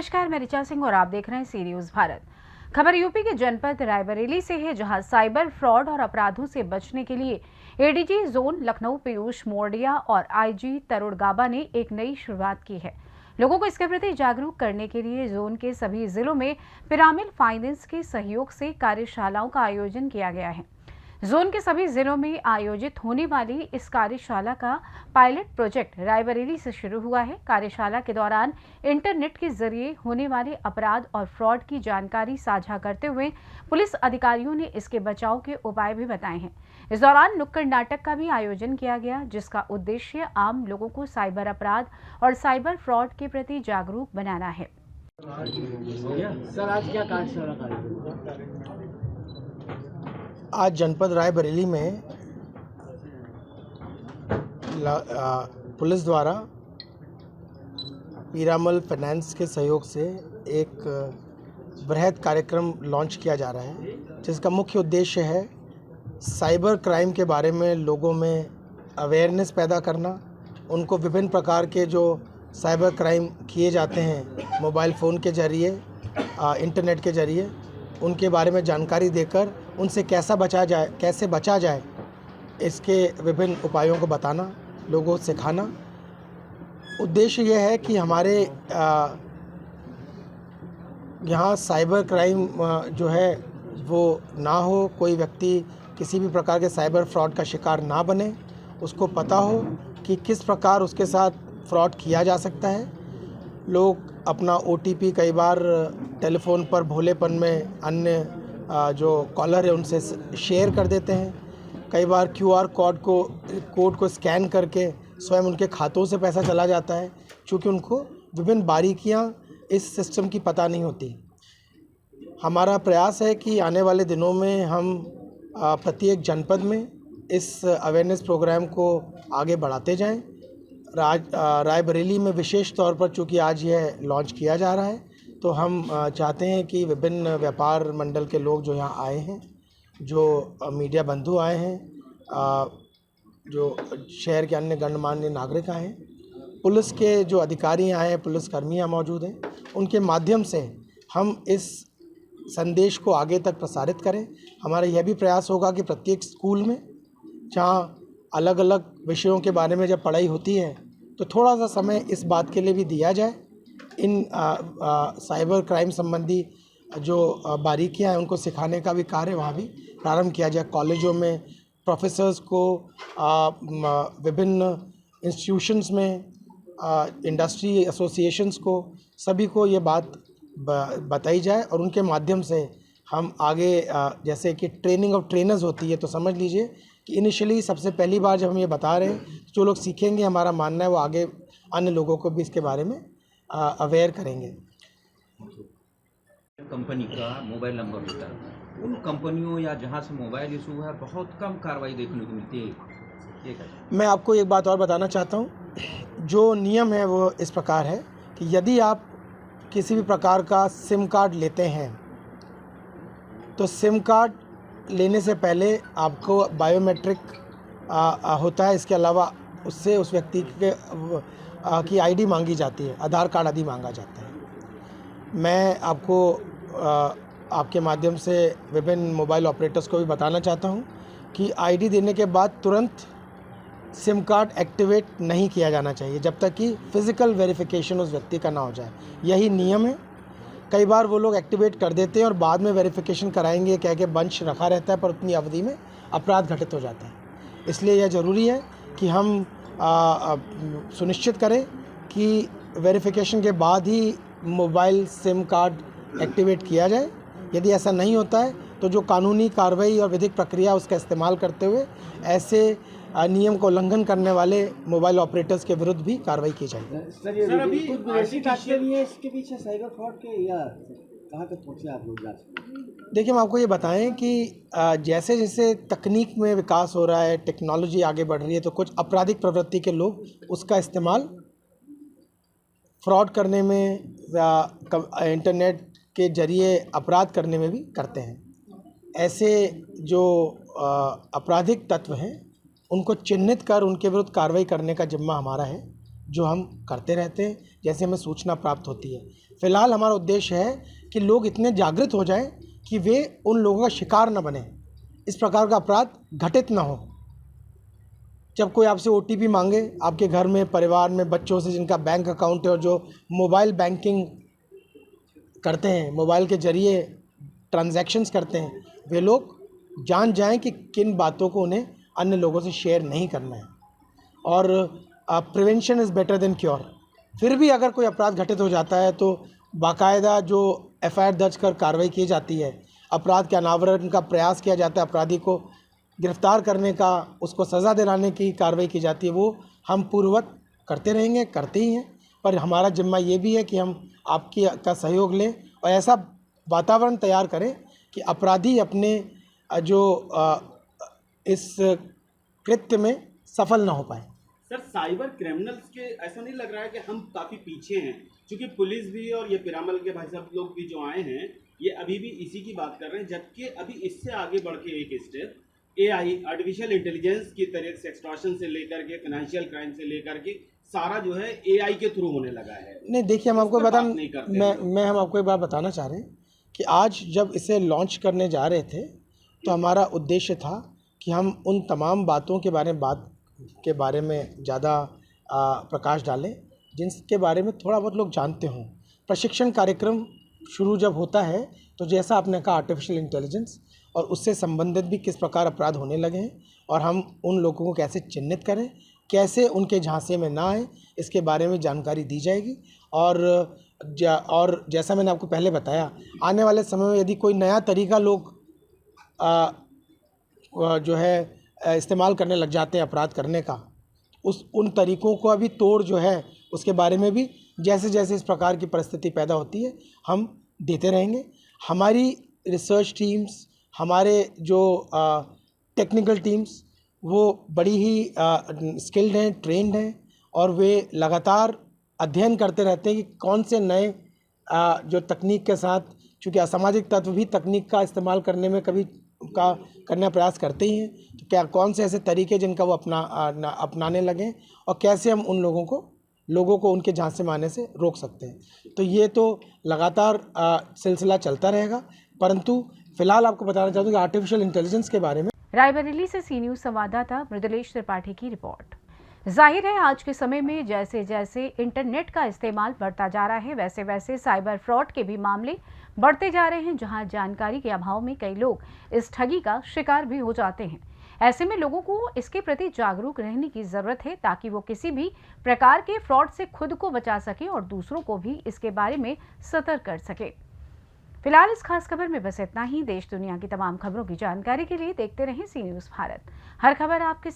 नमस्कार, मैं ऋचा सिंह और आप देख रहे हैं सी न्यूज़ भारत। खबर यूपी के जनपद रायबरेली से है, जहां साइबर फ्रॉड और अपराधों से बचने के लिए एडीजी जोन लखनऊ पीयूष मोरडिया और आईजी तरुण गाबा ने एक नई शुरुआत की है। लोगों को इसके प्रति जागरूक करने के लिए जोन के सभी जिलों में पिरामिड फाइनेंस के सहयोग से कार्यशालाओं का आयोजन किया गया है। जोन के सभी जिलों में आयोजित होने वाली इस कार्यशाला का पायलट प्रोजेक्ट रायबरेली से शुरू हुआ है। कार्यशाला के दौरान इंटरनेट के जरिए होने वाले अपराध और फ्रॉड की जानकारी साझा करते हुए पुलिस अधिकारियों ने इसके बचाव के उपाय भी बताए हैं। इस दौरान नुक्कड़ नाटक का भी आयोजन किया गया, जिसका उद्देश्य आम लोगों को साइबर अपराध और साइबर फ्रॉड के प्रति जागरूक बनाना है। सर, आज क्या कार्यशाला आज जनपद रायबरेली में पुलिस द्वारा पिरामिड फाइनेंस के सहयोग से एक बृहद कार्यक्रम लॉन्च किया जा रहा है, जिसका मुख्य उद्देश्य है साइबर क्राइम के बारे में लोगों में अवेयरनेस पैदा करना। उनको विभिन्न प्रकार के जो साइबर क्राइम किए जाते हैं मोबाइल फ़ोन के ज़रिए, इंटरनेट के ज़रिए, उनके बारे में जानकारी देकर उनसे कैसे बचा जाए इसके विभिन्न उपायों को बताना, लोगों को सिखाना। उद्देश्य यह है कि हमारे यहाँ साइबर क्राइम जो है वो ना हो, कोई व्यक्ति किसी भी प्रकार के साइबर फ्रॉड का शिकार ना बने, उसको पता हो कि किस प्रकार उसके साथ फ्रॉड किया जा सकता है। लोग अपना OTP कई बार टेलीफोन पर भोलेपन में अन्य जो कॉलर है उनसे शेयर कर देते हैं। कई बार QR कोड को स्कैन करके स्वयं उनके खातों से पैसा चला जाता है, क्योंकि उनको विभिन्न बारीकियां इस सिस्टम की पता नहीं होती। हमारा प्रयास है कि आने वाले दिनों में हम प्रत्येक जनपद में इस अवेयरनेस प्रोग्राम को आगे बढ़ाते जाएं। रायबरेली में विशेष तौर पर चूँकि आज यह लॉन्च किया जा रहा है, तो हम चाहते हैं कि विभिन्न व्यापार मंडल के लोग जो यहाँ आए हैं, जो मीडिया बंधु आए हैं, जो शहर के अन्य गणमान्य नागरिक आए हैं, पुलिस के जो अधिकारी आए हैं, पुलिसकर्मी यहाँ मौजूद हैं, उनके माध्यम से हम इस संदेश को आगे तक प्रसारित करें। हमारा यह भी प्रयास होगा कि प्रत्येक स्कूल में जहाँ अलग अलग विषयों के बारे में जब पढ़ाई होती है, तो थोड़ा सा समय इस बात के लिए भी दिया जाए, इन साइबर क्राइम संबंधी जो बारीकियां हैं उनको सिखाने का भी कार्य वहाँ भी प्रारंभ किया जाए। कॉलेजों में प्रोफेसर्स को, विभिन्न इंस्टीट्यूशंस में, इंडस्ट्री एसोसिएशंस को, सभी को ये बात बताई जाए और उनके माध्यम से हम आगे, जैसे कि ट्रेनिंग ऑफ ट्रेनर्स होती है, तो समझ लीजिए कि इनिशियली सबसे पहली बार जब हम ये बता रहे हैं, जो लोग सीखेंगे, हमारा मानना है वो आगे अन्य लोगों को भी इसके बारे में अवेयर करेंगे। कंपनी का मोबाइल नंबर होता है, उन कंपनियों या जहां से मोबाइल इशू है बहुत कम कार्रवाई देखने को मिलती है। मैं आपको एक बात और बताना चाहता हूँ। जो नियम है वो इस प्रकार है कि यदि आप किसी भी प्रकार का सिम कार्ड लेते हैं, तो सिम कार्ड लेने से पहले आपको बायोमेट्रिक होता है। इसके अलावा उससे उस व्यक्ति के की ID मांगी जाती है, आधार कार्ड आदि मांगा जाता है। मैं आपको आपके माध्यम से विभिन्न मोबाइल ऑपरेटर्स को भी बताना चाहता हूं कि ID देने के बाद तुरंत सिम कार्ड एक्टिवेट नहीं किया जाना चाहिए जब तक कि फ़िज़िकल वेरिफिकेशन उस व्यक्ति का ना हो जाए। यही नियम है। कई बार वो लोग एक्टिवेट कर देते हैं और बाद में वेरिफिकेशन कराएंगे कह के बंच रखा रहता है, पर उतनी अवधि में अपराध घटित हो जाता है। इसलिए यह ज़रूरी है कि हम सुनिश्चित करें कि वेरिफिकेशन के बाद ही मोबाइल सिम कार्ड एक्टिवेट किया जाए। यदि ऐसा नहीं होता है तो जो कानूनी कार्रवाई और विधिक प्रक्रिया उसका इस्तेमाल करते हुए ऐसे नियम का उल्लंघन करने वाले मोबाइल ऑपरेटर्स के विरुद्ध भी कार्रवाई की जाएगी। सर, अभी कुछ विदेशी ताकतें भी हैं इसके पीछे साइबर फ्रॉड के, या कहाँ तक पहुँचे आप लोग जांच में? देखिए, हम आपको ये बताएं कि जैसे जैसे तकनीक में विकास हो रहा है, टेक्नोलॉजी आगे बढ़ रही है, तो कुछ आपराधिक प्रवृत्ति के लोग उसका इस्तेमाल फ्रॉड करने में या इंटरनेट के जरिए अपराध करने में भी करते हैं। ऐसे जो आपराधिक तत्व हैं उनको चिन्हित कर उनके विरुद्ध कार्रवाई करने का जिम्मा हमारा है। जो हम करते रहते हैं जैसे हमें सूचना प्राप्त होती है। फिलहाल हमारा उद्देश्य है कि लोग इतने जागृत हो जाएं कि वे उन लोगों का शिकार न बने, इस प्रकार का अपराध घटित न हो। जब कोई आपसे OTP मांगे, आपके घर में, परिवार में बच्चों से जिनका बैंक अकाउंट है और जो मोबाइल बैंकिंग करते हैं, मोबाइल के ज़रिए ट्रांजैक्शंस करते हैं, वे लोग जान जाएं कि किन बातों को उन्हें अन्य लोगों से शेयर नहीं करना है। और prevention is better than cure. फिर भी अगर कोई अपराध घटित हो जाता है तो बाकायदा जो FIR दर्ज कर कार्रवाई की जाती है, अपराध के अनावरण का प्रयास किया जाता है, अपराधी को गिरफ्तार करने का, उसको सज़ा दिलाने की कार्रवाई की जाती है, वो हम पूर्ववत करते रहेंगे, करते ही हैं। पर हमारा जिम्मा ये भी है कि हम आपकी का सहयोग लें और ऐसा वातावरण तैयार करें कि अपराधी अपने जो इस कृत्य में सफल ना हो पाए। सर, साइबर क्रिमिनल्स के ऐसा नहीं लग रहा है कि हम काफ़ी पीछे हैं, क्योंकि पुलिस भी और ये पिरामल के भाई साहब लोग भी जो आए हैं ये अभी भी इसी की बात कर रहे हैं, जबकि अभी इससे आगे बढ़ के एक स्टेप AI आर्टिफिशियल इंटेलिजेंस की तरह से एक्सटॉर्शन से लेकर के फाइनेंशियल क्राइम से लेकर के सारा जो है AI के थ्रू होने लगा है। नहीं, देखिए, हम आपको हम आपको एक बात बताना चाह रहे हैं कि आज जब इसे लॉन्च करने जा रहे थे तो हमारा उद्देश्य था कि हम उन तमाम बातों के बारे में ज़्यादा प्रकाश डालें जिनके बारे में थोड़ा बहुत लोग जानते हों। प्रशिक्षण कार्यक्रम शुरू जब होता है तो जैसा आपने कहा आर्टिफिशियल इंटेलिजेंस और उससे संबंधित भी किस प्रकार अपराध होने लगे हैं और हम उन लोगों को कैसे चिन्हित करें, कैसे उनके झांसे में ना आए, इसके बारे में जानकारी दी जाएगी। और जैसा मैंने आपको पहले बताया, आने वाले समय में यदि कोई नया तरीका लोग जो है इस्तेमाल करने लग जाते हैं अपराध करने का, उन तरीक़ों को अभी तोड़ जो है उसके बारे में भी जैसे जैसे इस प्रकार की परिस्थिति पैदा होती है हम देते रहेंगे। हमारी रिसर्च टीम्स, हमारे जो टेक्निकल टीम्स, वो बड़ी ही स्किल्ड हैं, ट्रेंड हैं और वे लगातार अध्ययन करते रहते हैं कि कौन से नए जो तकनीक के साथ, चूँकि असामाजिक तत्व भी तकनीक का इस्तेमाल करने में करने का प्रयास करते ही हैं, तो क्या कौन से ऐसे तरीके जिनका वो अपनाने लगें और कैसे हम उन लोगों को उनके झांसे में आने से रोक सकते हैं। तो ये तो लगातार सिलसिला चलता रहेगा, परंतु फिलहाल आपको बताना चाहता हूँ कि आर्टिफिशियल इंटेलिजेंस के बारे में। रायबरेली से सी न्यूज़ संवाददाता मृदुलेश त्रिपाठी की रिपोर्ट। जाहिर है आज के समय में जैसे जैसे इंटरनेट का इस्तेमाल बढ़ता जा रहा है वैसे वैसे साइबर फ्रॉड के भी मामले बढ़ते जा रहे हैं, जहां जानकारी के अभाव में कई लोग इस ठगी का शिकार भी हो जाते हैं। ऐसे में लोगों को इसके प्रति जागरूक रहने की जरूरत है ताकि वो किसी भी प्रकार के फ्रॉड से खुद को बचा सके और दूसरों को भी इसके बारे में सतर्क कर सके। फिलहाल इस खास खबर में बस इतना ही। देश दुनिया की तमाम खबरों की जानकारी के लिए देखते रहें सी न्यूज़ भारत। हर खबर आपके